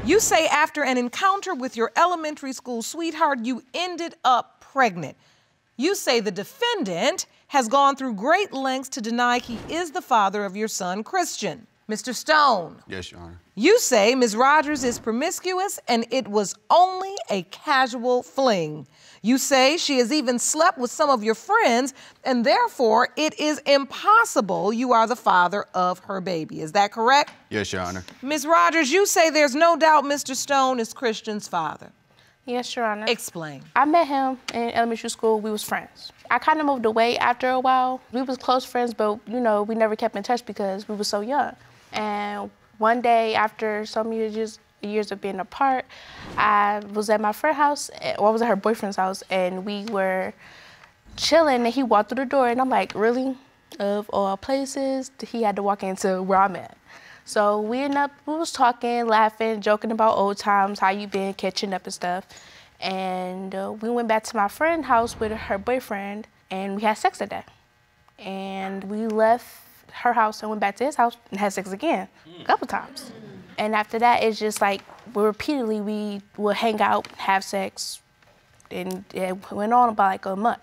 You say after an encounter with your elementary school sweetheart, you ended up pregnant. You say the defendant has gone through great lengths to deny he is the father of your son, Christian. Mr. Stone. Yes, Your Honor. You say Ms. Rogers is promiscuous and it was only a casual fling. You say she has even slept with some of your friends and therefore it is impossible you are the father of her baby. Is that correct? Yes, Your Honor. Ms. Rogers, you say there's no doubt Mr. Stone is Christian's father. Yes, Your Honor. Explain. I met him in elementary school. We was friends. I kind of moved away after a while. We was close friends, but, you know, we never kept in touch because we were so young. And one day, after some years of being apart, I was at my friend's house, or I was at her boyfriend's house, and we were chilling, and he walked through the door, and I'm like, really? Of all places, he had to walk into where I'm at. So we was talking, laughing, joking about old times, how you been, catching up and stuff. And we went back to my friend's house with her boyfriend, and we had sex that day. And we left her house and went back to his house and had sex again, a couple times. And after that, it's just like, we would hang out, have sex, and it went on about like a month.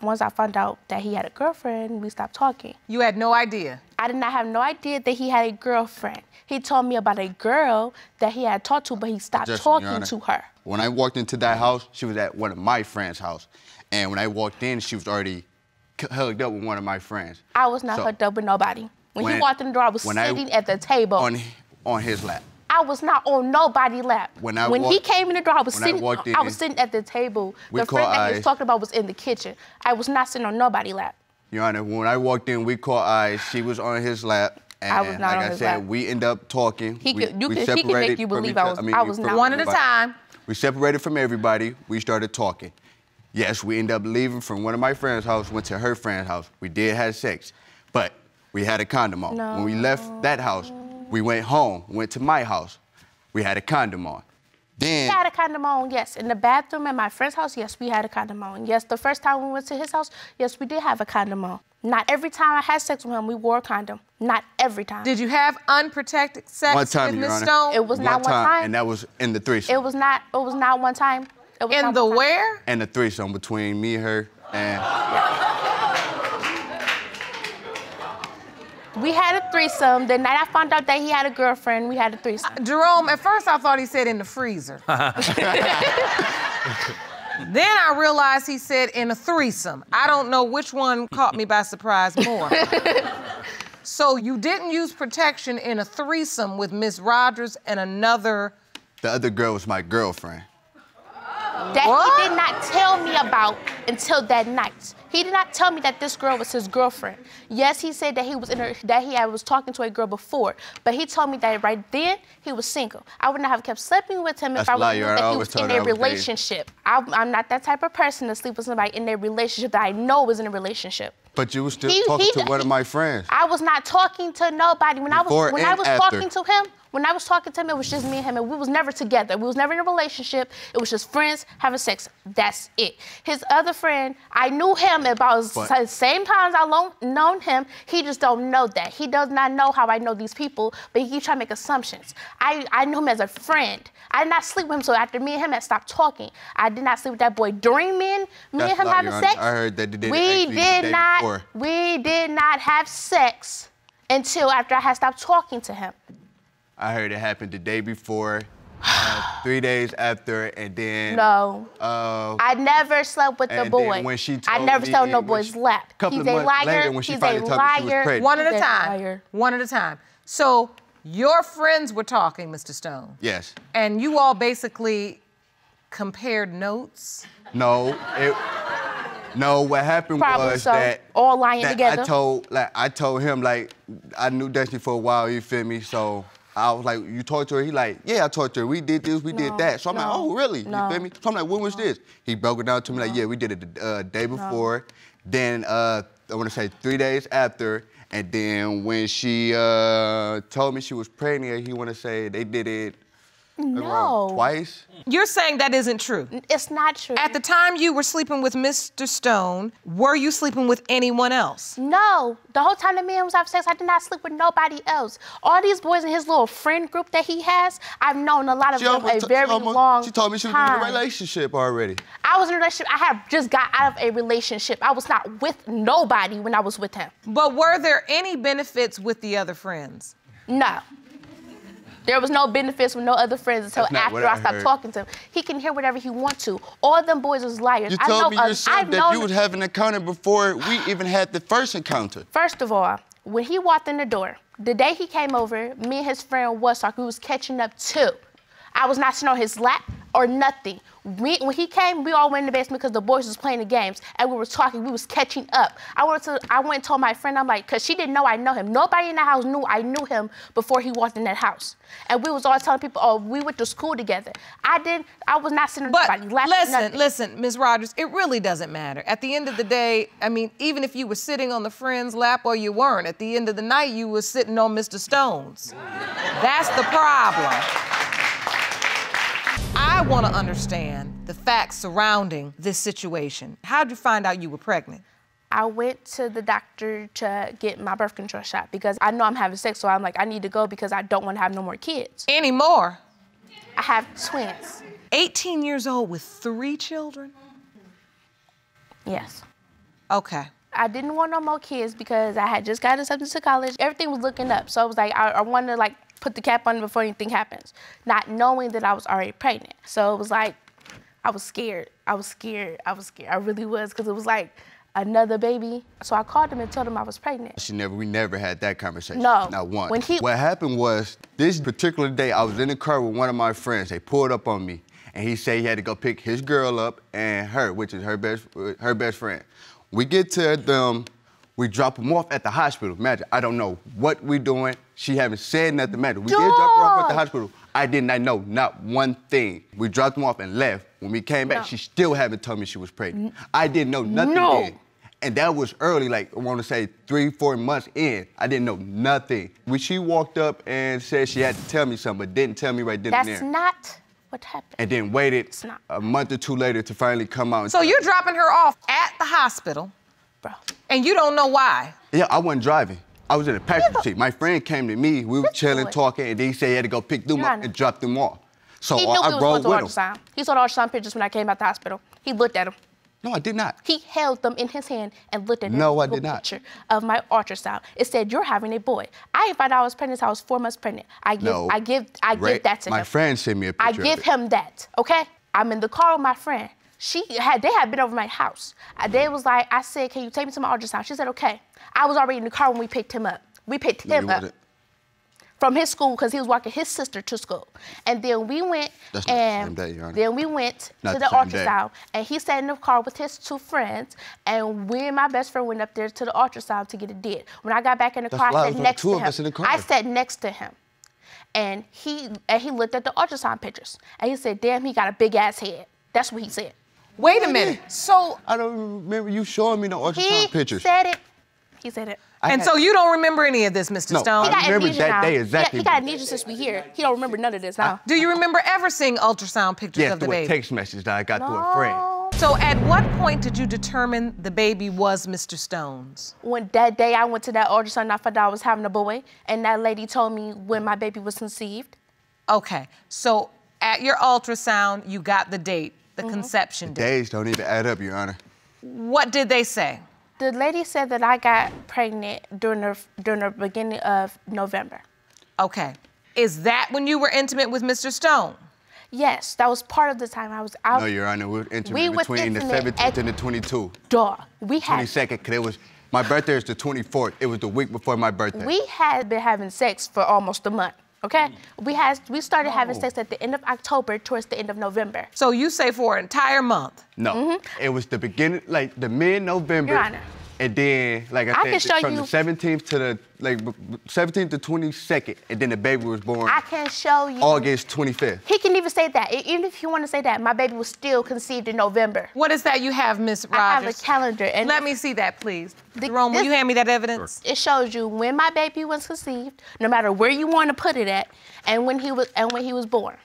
Once I found out that he had a girlfriend, we stopped talking. You had no idea? I did not have no idea that he had a girlfriend. He told me about a girl that he had talked to, but he stopped talking to her. When I walked into that house, she was at one of my friends' house. And when I walked in, she was already hugged up with one of my friends. I was not hooked up with nobody. When he walked in the door, I was sitting at the table. On his lap. I was not on nobody's lap. When he came in the door, I was sitting at the table. The friend that he was talking about was in the kitchen. I was not sitting on nobody's lap. Your Honor, when I walked in, we caught eyes. She was on his lap. And I was not on his lap. We ended up talking. He can make you believe I was not. One at a time. We separated from everybody. We started talking. Yes, we ended up leaving from one of my friend's house, went to her friend's house. We did have sex, but we had a condom on. No. When we left that house, we went home, went to my house. We had a condom on. Then we had a condom on, yes. In the bathroom at my friend's house, yes, we had a condom on. Yes, the first time we went to his house, yes, we did have a condom on. Not every time I had sex with him, we wore a condom. Not every time. Did you have unprotected sex with Ms. Stone? It was not one time. And that was in the threesome. It was not one time. In the where? And the threesome between me, her, and... We had a threesome. The night I found out that he had a girlfriend, we had a threesome. Jerome, at first I thought he said in the freezer. Then I realized he said in a threesome. I don't know which one caught me by surprise more. So you didn't use protection in a threesome with Ms. Rogers and another... The other girl was my girlfriend. That he did not tell me about until that night. He did not tell me that this girl was his girlfriend. Yes, he said that he was talking to a girl before, but he told me that right then he was single. I would not have kept sleeping with him if I knew that he was in a relationship. I'm not that type of person to sleep with somebody in a relationship that I know was in a relationship. But you were still talking to one of my friends. I was not talking to nobody. When I was talking to him, it was just me and him, and we was never together. We was never in a relationship. It was just friends having sex. That's it. His other friend, I knew him about the same times I known him. He just don't know that. He does not know how I know these people, but he keeps trying to make assumptions. I knew him as a friend. I did not sleep with him, so after me and him had stopped talking, I did not sleep with that boy during me and him having sex. I heard that we did not have sex until after I had stopped talking to him. I heard it happened the day before, 3 days after, and then... No. I never slept with the boy. When she told I never slept on no boy's lap. He's a liar. When she finally told me she was pregnant. One at a time. One at a time. So your friends were talking, Mr. Stone. Yes. And you all basically compared notes? No. No, what happened was that... all lying together. I told him, like, I knew Destiny for a while, you feel me? So I was like, you talked to her? He like, yeah, I talked to her. We did this, we did that. So I'm like, oh, really? You feel me? So I'm like, when was this? He broke it down to me like, yeah, we did it the day before. Then, I want to say 3 days after. And then when she told me she was pregnant, he want to say they did it No. Twice? You're saying that isn't true? It's not true. At the time you were sleeping with Mr. Stone, were you sleeping with anyone else? No. The whole time the man was having sex, I did not sleep with nobody else. All these boys in his little friend group that he has, I've known a lot of them a very long time. She told me she was in a relationship already. I was in a relationship. I had just got out of a relationship. I was not with nobody when I was with him. But were there any benefits with the other friends? No. There was no benefits with no other friends until after I stopped talking to him. He can hear whatever he wants to. All them boys was liars. You told me yourself that you would have an encounter before we even had the first encounter. First of all, when he walked in the door, the day he came over, me and his friend was talking. We was catching up too. I was not sitting on his lap or nothing. When he came, we all went in the basement because the boys was playing the games and we were talking. We was catching up. I went and told my friend, I'm like, because she didn't know I know him. Nobody in the house knew I knew him before he walked in that house. And we was all telling people, oh, we went to school together. I was not sitting on anybody's lap. Listen, Ms. Rogers, it really doesn't matter. At the end of the day, I mean, even if you were sitting on the friend's lap or you weren't, at the end of the night, you were sitting on Mr. Stone's. That's the problem. I want to understand the facts surrounding this situation. How did you find out you were pregnant? I went to the doctor to get my birth control shot because I know I'm having sex, so I'm like, I need to go because I don't want to have no more kids. Any more? I have twins. 18 years old with 3 children? Yes. Okay. I didn't want no more kids because I had just gotten accepted to college. Everything was looking up, so I was like, I wanted to like put the cap on before anything happens, not knowing that I was already pregnant. So it was like, I was scared. I really was, because it was like another baby. So I called him and told him I was pregnant. We never had that conversation. No. Not once. What happened was, this particular day, I was in the car with one of my friends. They pulled up on me, and he said he had to go pick his girl up and her, which is her best friend. We get to them, we drop them off at the hospital. Imagine, I don't know what we doing. She haven't said nothing. Imagine, we did drop her off at the hospital. I did not know not one thing. We dropped them off and left. When we came back, she still haven't told me she was pregnant. I didn't know nothing then. And that was early, like, I want to say 3-4 months in. I didn't know nothing. When she walked up and said she had to tell me something, but didn't tell me right then and there. That's not what happened. And then waited a month or 2 later to finally come out. So you're dropping her off at the hospital, bro, and you don't know why? Yeah, I wasn't driving. I was in the passenger seat. My friend came to me. We were chilling, talking, and then he said he had to go pick them up and drop them off. So I rode with him. He saw the ultrasound pictures when I came out the hospital. He looked at them. No, I did not. He held them in his hand and looked at No, I did not. Picture of my ultrasound. It said, "You're having a boy." I didn't find out I was pregnant until I was 4 months pregnant. I give that to him. My friend sent me a picture. I give him that. Okay. I'm in the car with my friend. They had been over my house. They was like, I said, "Can you take me to my ultrasound?" She said, "Okay." I was already in the car when we picked him up. We picked him up from his school because he was walking his sister to school. And then we went to the ultrasound, and he sat in the car with his 2 friends, and we and my best friend went up there to the ultrasound to get it did. When I got back in the car, I sat next to him. I sat next to him. And he looked at the ultrasound pictures, and he said, "Damn, he got a big ass head." That's what he said. Wait a minute. So I don't remember you showing me no ultrasound pictures. He said it. He said it. So you don't remember any of this, Mr. Stone? I remember that day exactly. He got amnesia since we here. He don't remember none of this now. Do you remember ever seeing ultrasound pictures of the baby? Yes, through a text message that I got through a friend. So at what point did you determine the baby was Mr. Stone's? When that day I went to that ultrasound, I found out I was having a boy, and that lady told me when my baby was conceived. Okay, so at your ultrasound, you got the date, the conception date. Days don't even add up, Your Honor. What did they say? The lady said that I got pregnant during the beginning of November. Okay. Is that when you were intimate with Mr. Stone? Yes, that was part of the time I was out. No, Your Honor, we were intimate between the 17th and the 22th. Dog. We had 22nd, because it was, my birthday is the 24th. It was the week before my birthday. We had been having sex for almost a month. Okay? We started having sex at the end of October towards the end of November. So you say for an entire month? No. It was the beginning, like the mid-November. Your Honor. And then, like I said, from the 17th to the 17th to 22nd, and then the baby was born. I can show you. August 25th. He can even say that. Even if you want to say that, my baby was still conceived in November. What is that you have, Miss Rogers? I have a calendar. And let me see that, please. Jerome, will you hand me that evidence? It shows you when my baby was conceived, no matter where you want to put it at, and when he was born.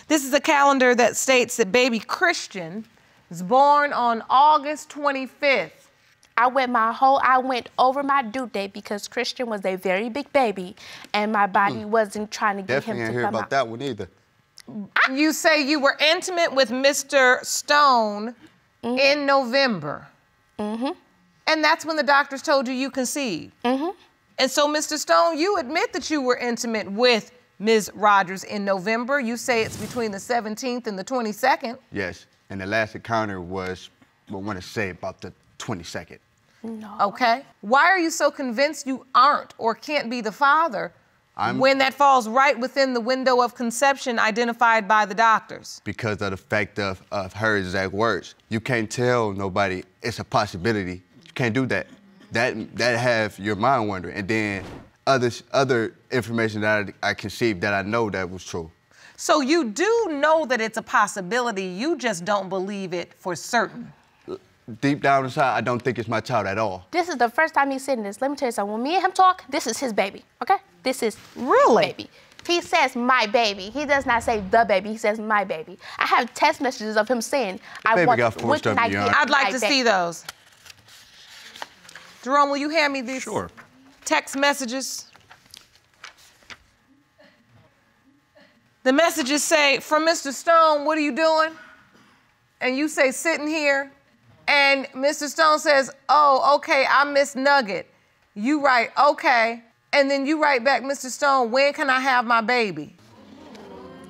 This is a calendar that states that baby Christian was born on August 25th. I went over my due date because Christian was a very big baby and my body wasn't trying to get him to come out. Definitely ain't hear about that one either. You say you were intimate with Mr. Stone in November. And that's when the doctors told you you conceived. And so, Mr. Stone, you admit that you were intimate with Ms. Rogers in November. You say it's between the 17th and the 22nd. Yes, and the last encounter was, I want to say, about the 22nd. No. Okay. Why are you so convinced you aren't or can't be the father when that falls right within the window of conception identified by the doctors? Because of the fact of her exact words. You can't tell nobody it's a possibility. You can't do that. That have your mind wondering. And then other information that I conceived that I know that was true. So you do know that it's a possibility, you just don't believe it for certain. Deep down inside, I don't think it's my child at all. This is the first time he's saying this. Let me tell you something. When me and him talk, this is his baby, okay? This is really baby. He says my baby. He does not say the baby. He says my baby. I have text messages of him saying, I'd like to see those. Jerome, will you hand me these text messages? The messages say, from Mr. Stone, what are you doing? And you say, sitting here. And Mr. Stone says, oh, okay, I miss Nugget. You write, okay. And then you write back, Mr. Stone, when can I have my baby?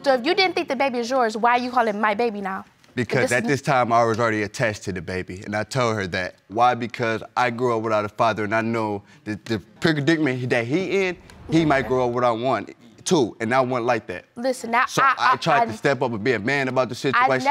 So if you didn't think the baby is yours, why are you calling my baby now? Because at this time, I was already attached to the baby, and I told her that. Why? Because I grew up without a father, and I know that the predicament that he in, he might grow up without one, too, and I wasn't like that. Listen, now so I tried to step up and be a man about the situation.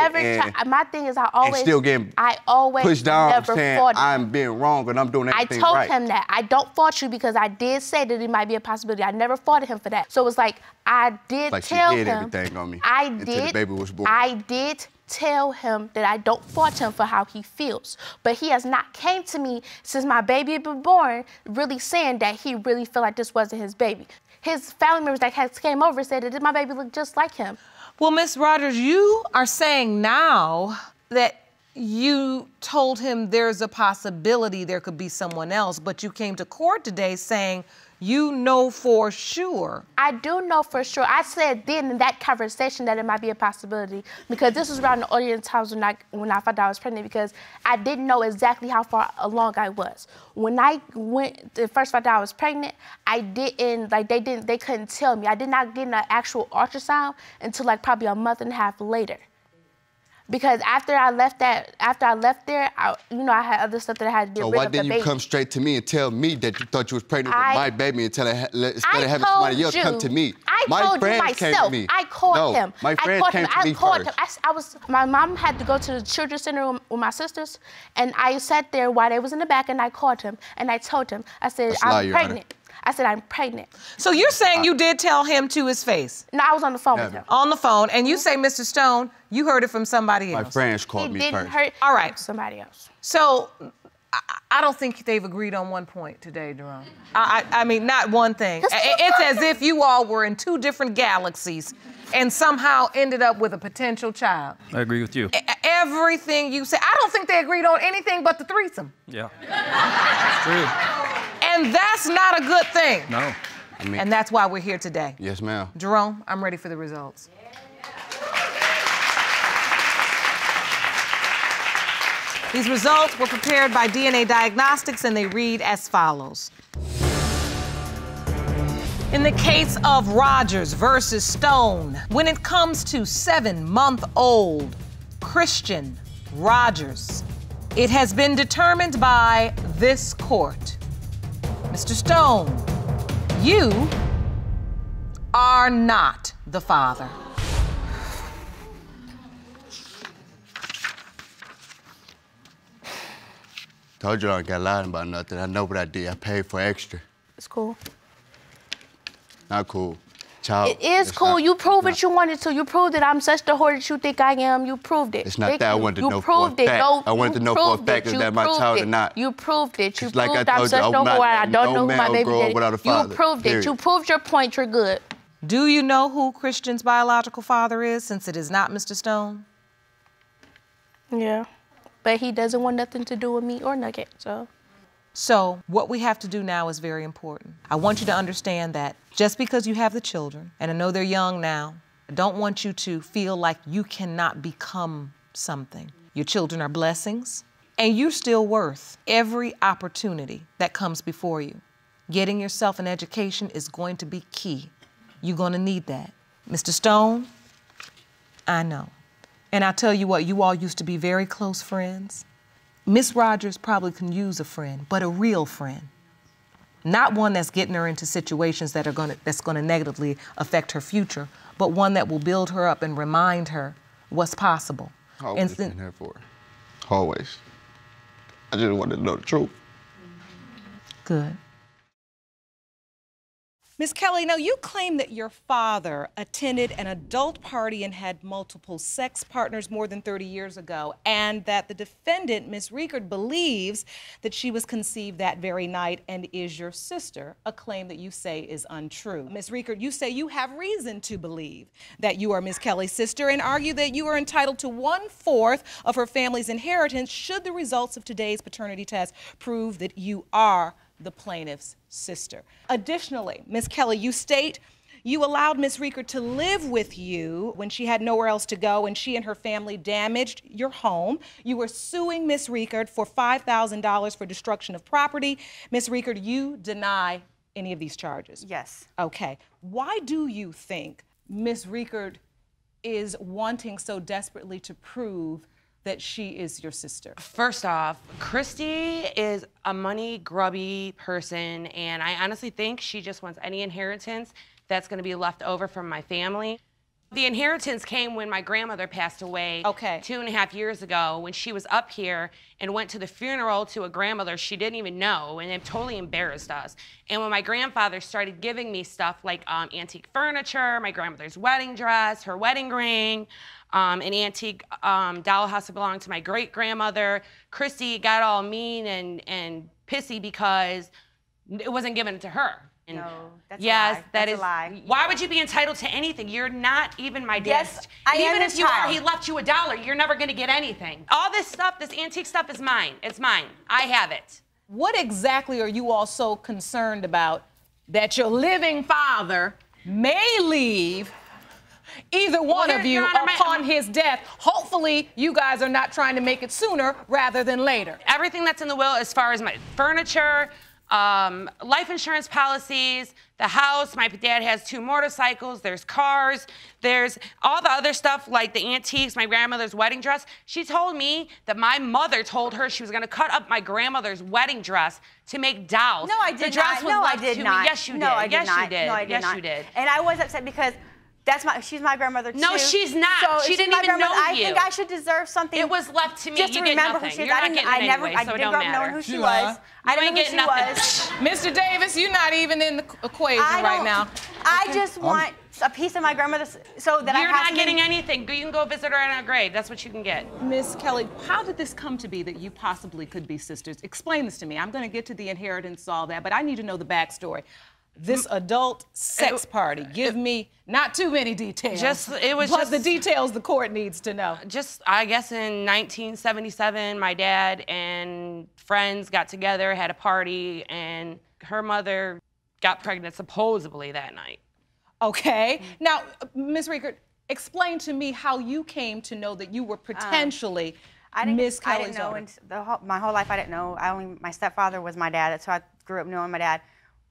My thing is, I always pushed down, never saying fought I'm being wrong and I'm doing everything right. right. I told him that. I don't fault you because I did say that it might be a possibility. I never fought him for that. So it was like, I did tell him. Everything on me until the baby was born. I did tell him that I don't fault him for how he feels. But he has not came to me since my baby had been born really saying that he really felt like this wasn't his baby. His family members that came over said that my baby looked just like him. Well, Miss Rogers, you are saying now that you told him there's a possibility there could be someone else, but you came to court today saying you know for sure. I do know for sure. I said then in that conversation that it might be a possibility because this was around the earlier times when I found out I was pregnant because I didn't know exactly how far along I was. When I first found out I was pregnant, they couldn't tell me. I did not get an actual ultrasound until like probably a month and a half later. Because after I left there, I had other stuff that I had to get rid of the baby. So why didn't you come straight to me and tell me that you thought you was pregnant with my baby instead of having somebody else come to me? I told you myself. I called him. My friend came to me first. My mom had to go to the children's center with my sisters, and I sat there while they was in the back, and I called him, and I told him, I said, I'm pregnant. I said, I'm pregnant. So you're saying you did tell him to his face? No, I was on the phone with him. On the phone, and you say, Mr. Stone, you heard it from somebody else. My friends called me first. He didn't hear it All right. from somebody else. So I don't think they've agreed on one point today, Jerome. I mean, not one thing. It's as if you all were in two different galaxies and somehow ended up with a potential child. I agree with you. Everything you say, I don't think they agreed on anything but the threesome. Yeah, it's true. And that's not a good thing. No. And that's why we're here today. Yes, ma'am. Jerome, I'm ready for the results. These results were prepared by DNA Diagnostics, and they read as follows. In the case of Rogers versus Stone, when it comes to 7-month-old Christian Rogers, it has been determined by this court. Mr. Stone, you are not the father. Told you I don't got lying about nothing. I know what I did. I paid for extra. It's cool. Not cool. Child. It is cool. You proved what you wanted to. You proved that I'm such the whore that you think I am. You proved it. It's not that. I wanted to know for a fact. I wanted to know for a fact that my child or not. You proved it. You proved I'm such the whore. I don't know who my baby daddy is. You proved it. You proved your point. You're good. Do you know who Christian's biological father is, since it is not Mr. Stone? Yeah, but he doesn't want nothing to do with me or Nugget, so. So what we have to do now is very important. I want you to understand that just because you have the children, and I know they're young now, I don't want you to feel like you cannot become something. Your children are blessings, and you're still worth every opportunity that comes before you. Getting yourself an education is going to be key. You're going to need that. Mr. Stone, I know. And I'll tell you what, you all used to be very close friends. Miss Rogers probably can use a friend, but a real friend. Not one that's getting her into situations that's gonna negatively affect her future, but one that will build her up and remind her what's possible. Always been here for her. Always. I just wanted to know the truth. Good. Ms. Kelly, now you claim that your father attended an adult party and had multiple sex partners more than 30 years ago, and that the defendant, Ms. Riekert, believes that she was conceived that very night and is your sister, a claim that you say is untrue. Ms. Riekert, you say you have reason to believe that you are Ms. Kelly's sister and argue that you are entitled to 1/4 of her family's inheritance should the results of today's paternity test prove that you are the plaintiff's sister. Additionally, Ms. Kelly, you state you allowed Ms. Riekert to live with you when she had nowhere else to go and she and her family damaged your home. You were suing Ms. Riekert for $5,000 for destruction of property. Ms. Riekert, you deny any of these charges? Yes. Okay. Why do you think Ms. Riekert is wanting so desperately to prove that she is your sister? First off, Christy is a money grubby person, and I honestly think she just wants any inheritance that's gonna be left over from my family. The inheritance came when my grandmother passed away 2.5 years ago, when she was up here and went to the funeral to a grandmother she didn't even know, and it totally embarrassed us. And when my grandfather started giving me stuff like antique furniture, my grandmother's wedding dress, her wedding ring, an antique dollhouse that belonged to my great-grandmother, Christy got all mean and pissy because it wasn't given to her. No, that's yes, a lie. that That's is. a lie. Why would you be entitled to anything? You're not even my dad. Yes, I am even his if you are, child. he left you $1. You're never gonna get anything. All this stuff, this antique stuff is mine. It's mine. I have it. What exactly are you all so concerned about that your living father may leave either one of you upon his death? Hopefully, you guys are not trying to make it sooner rather than later. Everything that's in the will, as far as my furniture, life insurance policies, the house, my dad has 2 motorcycles, there's cars, there's all the other stuff like the antiques, my grandmother's wedding dress. She told me that my mother told her she was gonna cut up my grandmother's wedding dress to make dolls. No, I did the dress not. Was No, left I did to not. Me. Yes, you did. No, I did yes, not. you did. No, I did yes, not. you did. And I was upset because she's my grandmother too. No, she's not. So She she's didn't my even know grandmother. you. I think I should deserve something. It was left to me. Just You to get remember nothing. who she is. You're I not didn't. getting I it never. anyway, I so it grew don't up knowing matter. who she You was. are. I You didn't ain't know who getting she nothing. was. Mr. Davis, you're not even in the equation right now. I just want a piece of my grandmother's so that You're I have not getting anything. You can go visit her in her grave. That's what you can get. Miss Kelly, how did this come to be that you possibly could be sisters? Explain this to me. I'm going to get to the inheritance, all that, but I need to know the backstory. This adult sex party. Give me not too many details. But the details the court needs to know. Just, I guess in 1977, my dad and friends got together, had a party, and her mother got pregnant supposedly that night. Okay. Now, Ms. Riekert, explain to me how you came to know that you were potentially Miss Kelly's daughter. I didn't know. My whole life I didn't know. My stepfather was my dad. That's who I grew up knowing my dad.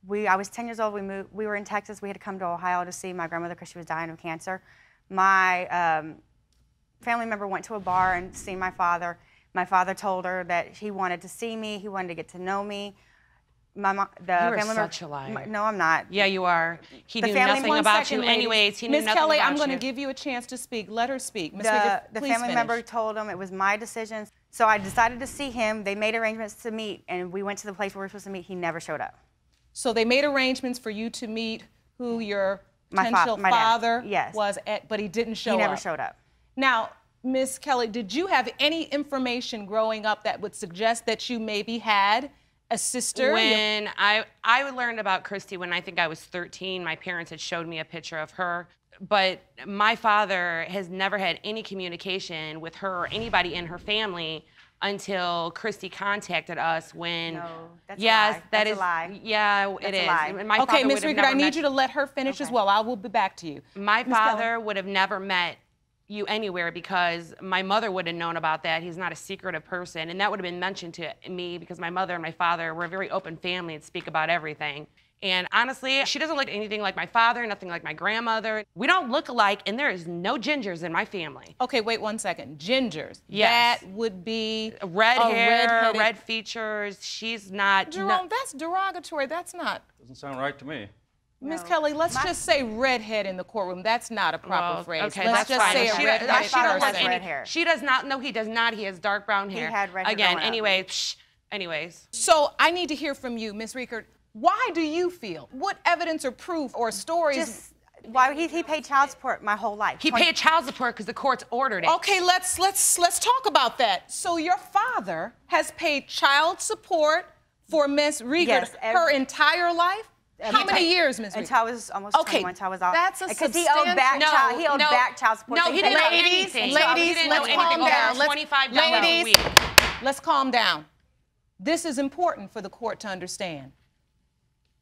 I was 10 years old. We were in Texas. We had to come to Ohio to see my grandmother because she was dying of cancer. My family member went to a bar and seen my father. My father told her that he wanted to see me. He wanted to get to know me. You are such a liar. No, I'm not. Yeah, you are. He knew nothing about you anyways. He knew nothing about you. Miss Kelly, I'm going to give you a chance to speak. Let her speak. Ms. Riekert, The please family finish. member told him it was my decision. So I decided to see him. They made arrangements to meet, and we went to the place where we were supposed to meet. He never showed up. So they made arrangements for you to meet who your potential my father yes. was at, but he didn't show up. He never showed up. Now, Miss Kelly, did you have any information growing up that would suggest that you maybe had A sister? When I learned about Christy when I think I was 13. My parents had showed me a picture of her. But my father has never had any communication with her or anybody in her family until Christy contacted us when. No, that's yes, a lie. that That's is. a lie. Yeah, That's it a is. lie. My Okay, father Ms. would have Riegert, I never need met- you to let her finish as well. I will be back to you. My Ms. Kelly. father would have never met you anywhere because my mother would have known about that. He's not a secretive person, and that would have been mentioned to me because my mother and my father were a very open family and speak about everything. And honestly, she doesn't look anything like my father, nothing like my grandmother. We don't look alike, and there is no gingers in my family. Okay, wait 1 second. Gingers. Yes. That would be Red a hair, redheaded- red features. She's not. Jerome, that's derogatory. That's not. Doesn't sound right to me. Ms. No. Kelly, let's just say redhead in the courtroom. That's not a proper Well, phrase. okay, let's that's just fine. say a She redheaded My father don't has look red hair. She does not. No, he does not. He has dark brown hair. He had red hair Again, growing up. anyway, anyways. So I need to hear from you, Ms. Riegert. Why do you feel? What evidence or proof or stories? Just why he paid child support my whole life. He paid child support because the courts ordered it. Okay, let's talk about that. So your father has paid child support for Ms. Riegert Yes, her entire life? How many years, Ms. Riegert? Until I was almost 21, until I was out. That's a Because he owed back substantial- child, back child support. No, They he paid didn't owe back- anything. Ladies, he didn't let's owe anything. calm Over down. $25 a week. Let's calm down. This is important for the court to understand.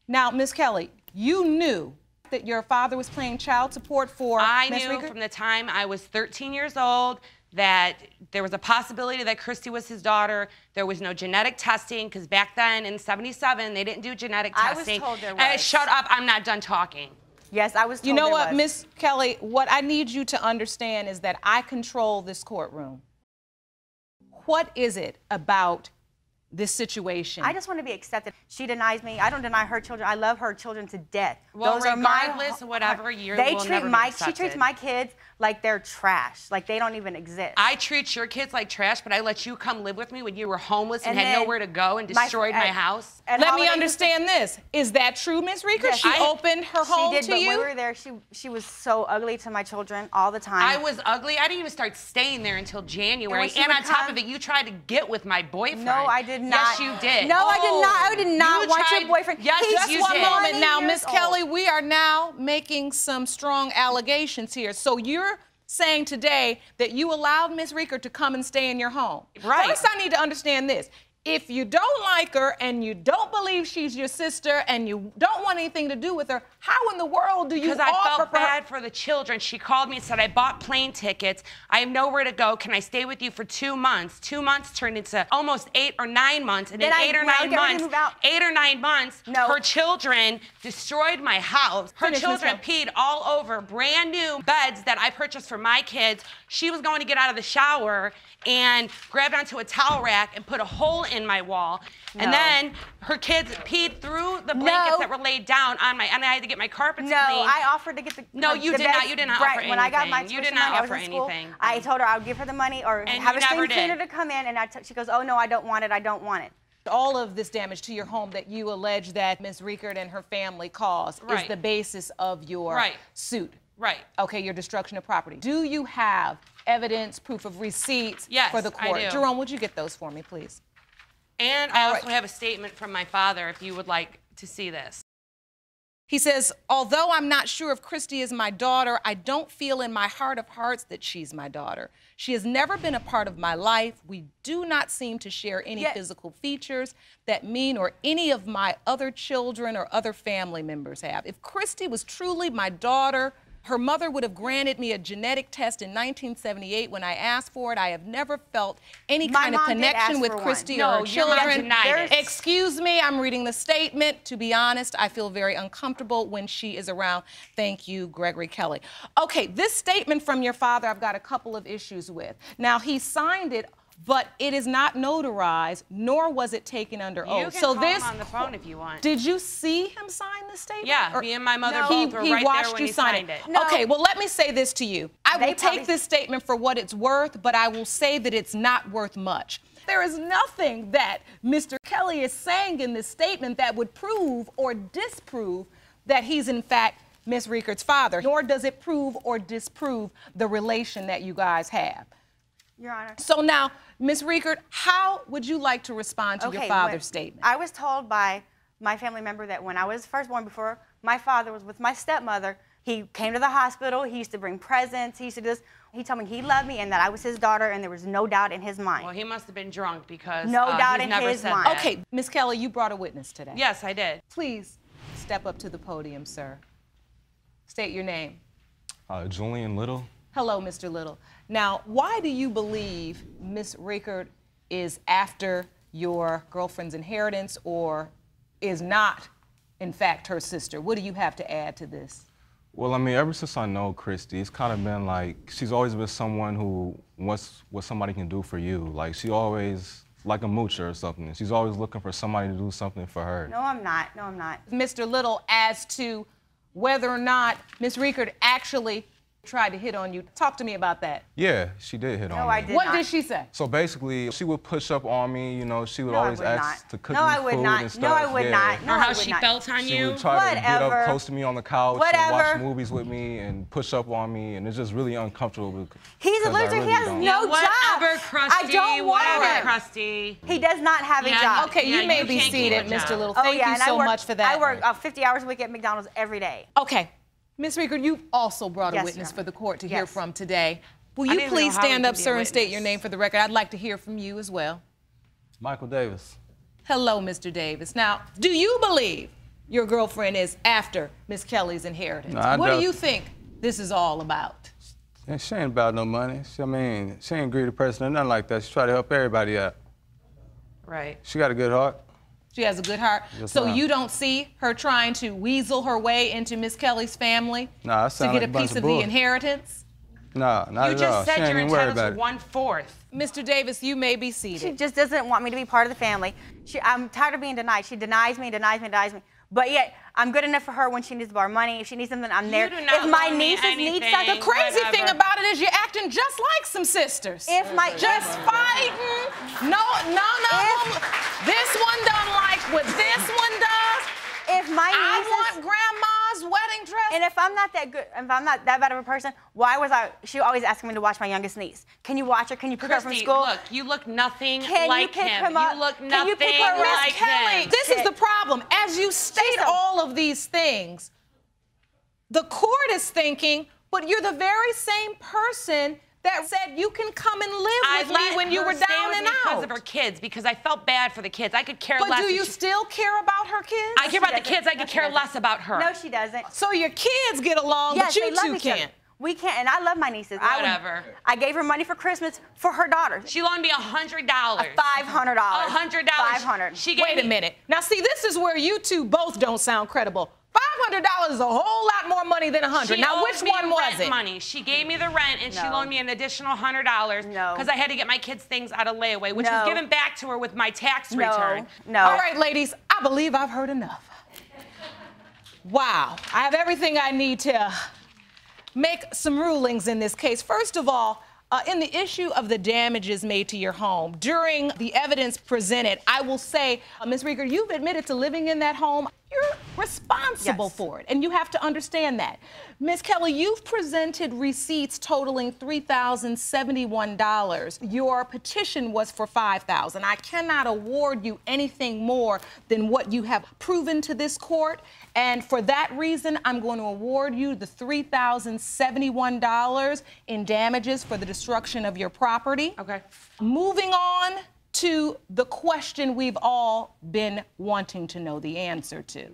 Now, Ms. Kelly, you knew that your father was paying child support for I Ms. knew Riegert? from the time I was 13 years old that there was a possibility that Christy was his daughter. There was no genetic testing because back then in '77 they didn't do genetic I was testing. told there was. Shut up! I'm not done talking. Yes, I was told You know there what, was. Ms. Kelly, what I need you to understand is that I control this courtroom. What is it about this situation? I just want to be accepted. She denies me. I don't deny her children. I love her children to death. Well, Those are my- regardless of whatever, you they will treat never be my. She accepted. treats my kids like they're trash. Like they don't even exist. I treat your kids like trash, but I let you come live with me when you were homeless and, had then nowhere to go and destroyed my house. at Let me holidays- understand this. Is that true, Ms. Riegert? Yes, She opened her home She did, to but you? when we were there, she was so ugly to my children all the time. I was ugly. I didn't even start staying there until January. when she And would on top come- of it, you tried to get with my boyfriend. No, I did not. Yes, you did. No, I did not. I did not You want tried- your boyfriend. Yes, He's yes, you Just one did. moment now, 20 Ms. years Kelly, old. we are now making some strong allegations here. So you're saying today that you allowed Ms. Riegert to come and stay in your home. Right. First, I need to understand this. If you don't like her and you don't believe she's your sister and you don't want anything to do with her, how in the world do you Because I offer felt for her? bad for the children. She called me and said, I bought plane tickets. I have nowhere to go. Can I stay with you for 2 months? 2 months turned into almost 8 or 9 months. And in Then 8 or when I 9 get ready to months, move out- 8 or 9 months, No. her children destroyed my house. Her Finish, Ms. children peed all over brand new beds that I purchased for my kids. She was going to get out of the shower and grabbed onto a towel rack and put a hole in my wall. And No. then her kids peed through the blankets No. that were laid down on my, and I had to get my carpets No, cleaned. I offered to get the. No, the you did beds not. You did not right. offer When I got my anything. You tuition did not money, I was offer in school. anything. I told her I would give her the money or And have you a stream never cleaner did. to come in, and she goes, "Oh no, I don't want it. I don't want it." All of this damage to your home that you allege that Ms. Riegert and her family caused is Right. the basis of your Right. suit. Right. Okay, your destruction of property. Do you have evidence, proof of receipts Yes, for the I court? do. Jerome, would you get those for me, please? And I also right. have a statement from my father if you would like to see this. He says, although I'm not sure if Christy is my daughter, I don't feel in my heart of hearts that she's my daughter. She has never been a part of my life. We do not seem to share any Yet- physical features that me or any of my other children or other family members have. If Christy was truly my daughter, her mother would have granted me a genetic test in 1978 when I asked for it. I have never felt any My kind of mom did connection ask with for one. Christy No, or her your mom children. denied it. Excuse me, I'm reading the statement. To be honest, I feel very uncomfortable when she is around. Thank you, Gregory Kelly. Okay, this statement from your father, I've got a couple of issues with. Now, he signed it, but it is not notarized, nor was it taken under You oath. can So call this him on the phone if you want. Did you see him sign the statement? Yeah, Or- me and my mother No. both were he right watched there when you he sign signed it. No. Okay, well, let me say this to you. I They will probably- take this statement for what it's worth, but I will say that it's not worth much. There is nothing that Mr. Kelly is saying in this statement that would prove or disprove that he's in fact Ms. Riegert's father, nor does it prove or disprove the relation that you guys have. Your Honor. So now, Ms. Riegert, how would you like to respond to your father's statement? I was told by my family member that when I was first born, before my father was with my stepmother, he came to the hospital, he used to bring presents, he used to do this. He told me he loved me and that I was his daughter and there was no doubt in his mind. Well, he must have been drunk because no doubt he's in never his said mind. that. Okay, Ms. Kelly, you brought a witness today. Yes, I did. Please step up to the podium, sir. State your name. Julian Little. Hello, Mr. Little. Now, why do you believe Ms. Riegert is after your girlfriend's inheritance or is not, in fact, her sister? What do you have to add to this? Well, I mean, ever since I know Christy, it's kind of been like, she's always been someone who wants what somebody can do for you. Like, she always, like a moocher or something. She's always looking for somebody to do something for her. No, I'm not. No, I'm not. Mr. Little, as to whether or not Ms. Riegert actually tried to hit on you. Talk to me about that. Yeah, she did hit on me. No, I did What not. did she say? So basically, she would push up on me, you know, she would No, I always would ask not. to cook No, me I would food not. and stuff. No, I would yeah. not. No, Or I how would she not. felt on She you. would try to get Whatever. up close to me on the couch and Whatever. watch movies with me and push up on me, and it's just really uncomfortable. He's a loser. He has no job. Whatever, Krusty. I don't want Whatever, him. Krusty. He does not have a job. Okay, Yeah, you may you be can't seated, keep a Mr. job. Little. Oh, Thank yeah, you and so much for that. I work 50 hours a week at McDonald's every day. Okay. Ms. Riegert, you've also brought a Yes, witness Your for the court to Honor. hear Yes. from today. Will I you didn't know please how he stand could up, be a sir, and state witness. your name for the record? I'd like to hear from you as well. Michael Davis. Hello, Mr. Davis. Now, do you believe your girlfriend is after Miss Kelly's inheritance? No, I What do don't. you think this is all about? And she ain't about no money. She ain't a greedy person or nothing like that. She try to help everybody out. Right. She got a good heart. She has a good heart. Yes, So ma'am. you don't see her trying to weasel her way into Miss Kelly's family Nah, that to sound get like a a bunch piece of of the bull. inheritance? Nah, not You at all. just She said ain't you're even worried entitled about to it. 1/4. Mr. Davis, you may be She seated. just doesn't want me to be part of the family. I'm tired of being denied. She denies me, denies me, denies me. But yet, I'm good enough for her when she needs to borrow money. If she needs something, I'm there. do not If my owe me nieces need anything. something, The crazy thing Whatever. about it is you're acting just like some sisters. If my Just fighting. No, none of them. This one don't like what this one does. if my I nieces, want grandma's wedding dress. and if I'm not that good, if I'm not that bad of a person, why was she always asking me to watch my youngest niece? Can you watch her? Can you pick her up from Christy, school? look, you look nothing Can you like pick him. him up? You look Can nothing you pick her up? like Miss Kelly, him. this is the problem. As you state all of these things, the court is thinking, but you're the very same person that said you can come and live with me when you were down and because out. of her kids, because I felt bad for the kids. I could care But less. do if you she- still care about her kids? I care about the doesn't. kids. I No, could she care doesn't. less about her. No, she doesn't. So your kids get along, Yes, but you they love two each other. can't. We can't, and I love my nieces. Whatever. I gave her money for Christmas for her daughter. She loaned me $100. $500. $100. $500. She gave Wait a me- minute. Now, see, this is where you two both don't sound credible. $500 is a whole lot more money than $100. She Now, owed which me one was rent it? Money. She gave me the rent, and she No. loaned me an additional $100 No. because I had to get my kids' things out of layaway, which No. was given back to her with my tax return. No. All right, ladies, I believe I've heard enough. Wow, I have everything I need to make some rulings in this case. First of all, in the issue of the damages made to your home, during the evidence presented, I will say, Ms. Riegert, you've admitted to living in that home. You're responsible Yes. for it, and you have to understand that. Ms. Kelly, you've presented receipts totaling $3,071. Your petition was for $5,000. I cannot award you anything more than what you have proven to this court, and for that reason, I'm going to award you the $3,071 in damages for the destruction of your property. Okay. Moving on to the question we've all been wanting to know the answer to.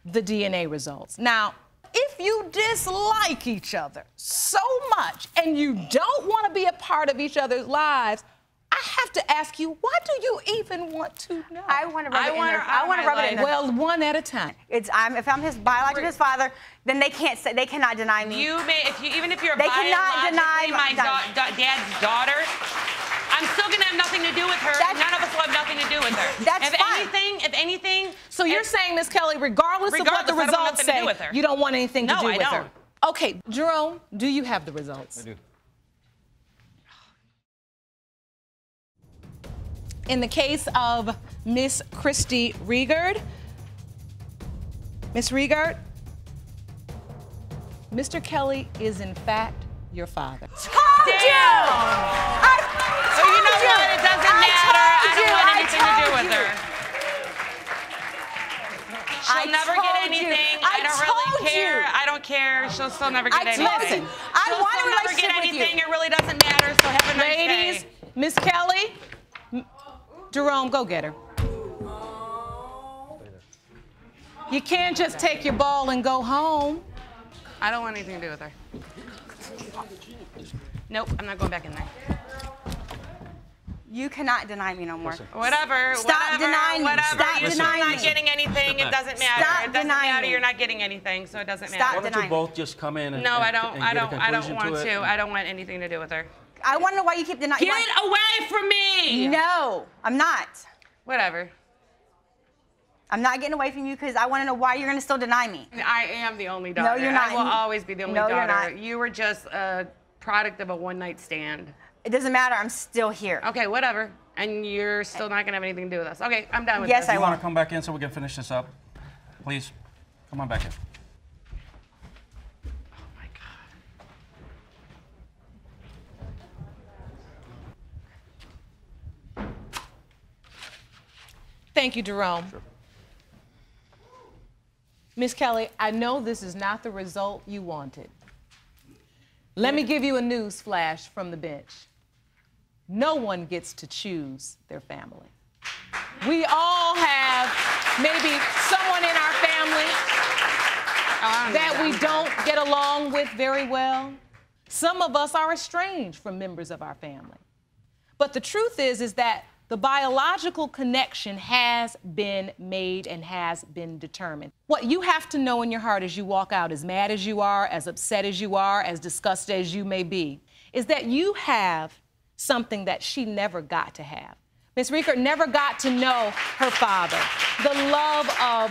The DNA results. Now, if you dislike each other so much and you don't want to be a part of each other's lives, I have to ask you, why do you even want to know? I want to rub I it in want there. her I out want of to my rub it in there. Well, one at a time. If I'm his biological father, then they cannot deny me. You may, even if you're They cannot deny biologically my my- dad's daughter, I'm still gonna have nothing to do with her. That's- None of us will have nothing to do with her. That's if fine. anything. So you're saying, Ms. Kelly, regardless of what the Regardless, I don't want results nothing to say, do with her. you don't want anything to No, do I with her? don't. Okay, Jerome, do you have the results? I do. In the case of Miss Christy Riegert, Miss Riegert, Mr. Kelly is in fact your father. Told you! So you know what? It doesn't matter. I don't want anything to do with her. She'll never get anything. I don't really care. I don't care. She'll still never get anything. Listen, I She'll want a still never get relationship with you. anything. It really doesn't matter. So have a nice Ladies, day. Miss Kelly, Jerome, go get her. You can't just take your ball and go home. I don't want anything to do with her. Nope, I'm not going back in there. You cannot deny me no more. Whatever. Stop denying me. Whatever. Stop You're denying still me. not getting anything. It doesn't matter. Stop It doesn't denying matter. me. You're not getting anything, so it doesn't Stop matter. Why don't denying you both just come in and No, I and don't. get I a don't conclusion want it? to. I don't want anything to do with her. I want to know why you keep denying. Get away from me! No, I'm not. Whatever. I'm not getting away from you because I want to know why you're going to still deny me. I am the only daughter. No, you're not. I will always be the only No, daughter. you're not. You were just a product of a one-night stand. It doesn't matter. I'm still here. Okay, whatever. And you're still not going to have anything to do with us. Okay, I'm done with Yes, this. You want to come back in so we can finish this up? Please, come on back in. Oh, my God. Thank you, Jerome. Sure. Miss Kelly, I know this is not the result you wanted. Let me give you a news flash from the bench. No one gets to choose their family. We all have maybe someone in our family that we don't get along with very well. Some of us are estranged from members of our family. But the truth is that the biological connection has been made and has been determined. What you have to know in your heart as you walk out, as mad as you are, as upset as you are, as disgusted as you may be, is that you have something that she never got to have. Miss Riekert never got to know her father, the love of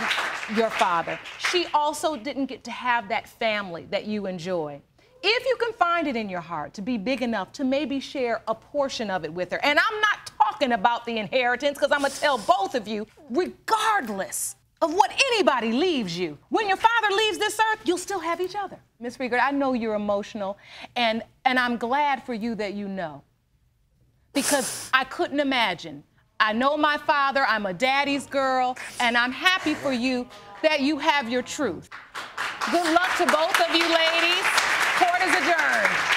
your father. She also didn't get to have that family that you enjoy. If you can find it in your heart to be big enough to maybe share a portion of it with her, and I'm not talking about the inheritance, because I'm gonna tell both of you, regardless of what anybody leaves you, when your father leaves this earth, you'll still have each other. Miss Riekert, I know you're emotional, and I'm glad for you that you know, because I couldn't imagine. I know my father, I'm a daddy's girl, and I'm happy for you that you have your truth. Good luck to both of you ladies. Court is adjourned.